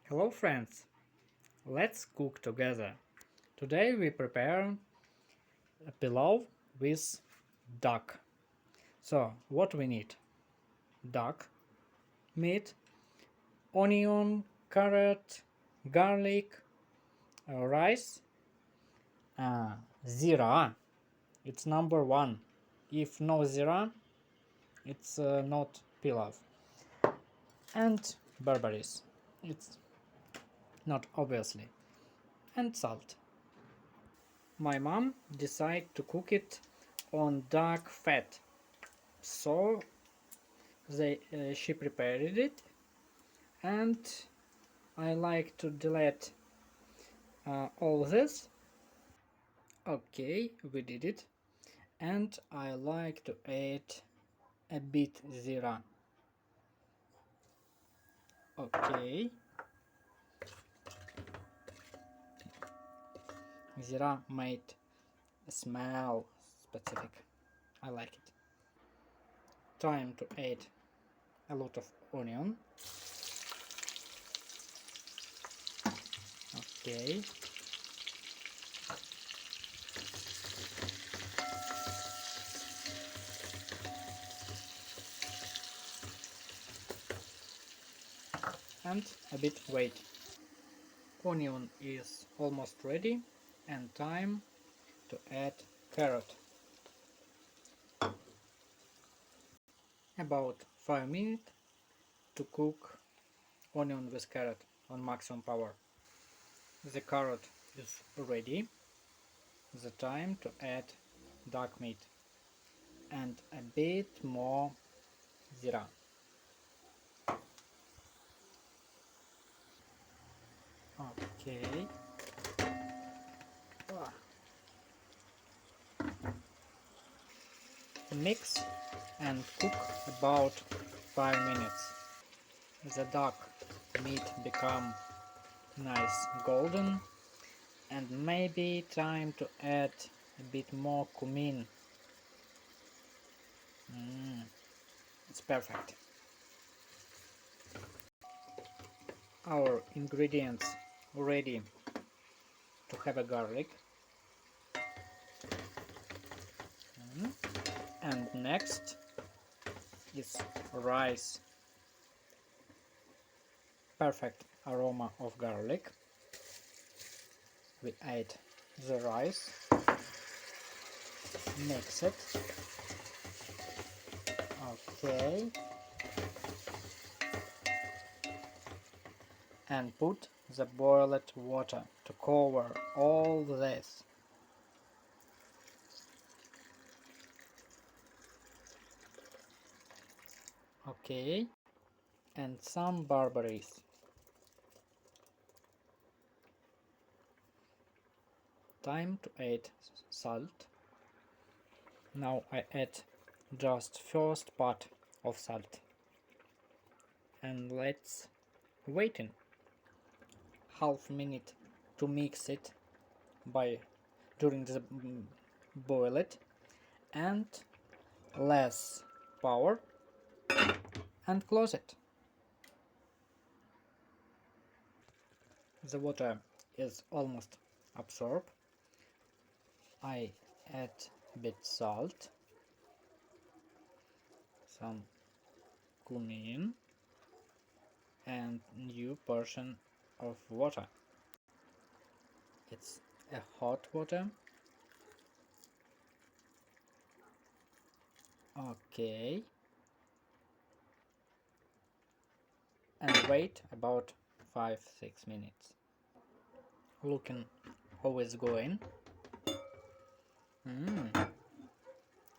Hello friends, let's cook together. Today we prepare a pilaf with duck. So what we need? Duck, meat, onion, carrot, garlic, rice, zira. It's number one. If no zira, it's not pilaf. And berberis. It's not obviously. And salt. My mom decided to cook it on duck fat, so she prepared it, and I like to delete all this. Okay, we did it, and I like to add a bit zira. Okay, zira made a smell specific. I like it. Time to add a lot of onion. Okay. And a bit wait. Onion is almost ready, and time to add carrot. About 5 minutes to cook onion with carrot on maximum power. The carrot is ready. The time to add duck meat and a bit more zira. Okay. Mix and cook about 5 minutes. The duck meat become nice golden, and maybe time to add a bit more cumin. It's perfect. Our ingredients ready to have a garlic. And next is rice. Perfect aroma of garlic. We add the rice, mix it. Okay. And put the boiled water to cover all this. Okay. And some barberries. Time to add salt. Now I add just first part of salt. And let's wait in half minute to mix it by during the boil it, and less power, and close it. The water is almost absorbed. I add a bit salt, some cumin, and new portion of water. It's a hot water. Okay. And wait about 5-6 minutes. Looking how it's going.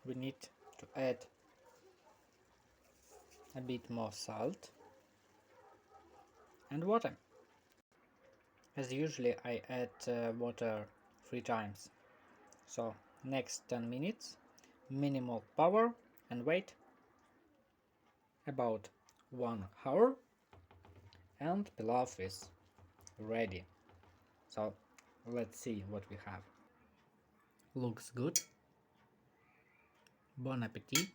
We need to add a bit more salt and water. As usually I add water 3 times. So next 10 minutes, minimal power, and wait about 1 hour, and pilaf is ready. So let's see what we have. Looks good. Bon appetit.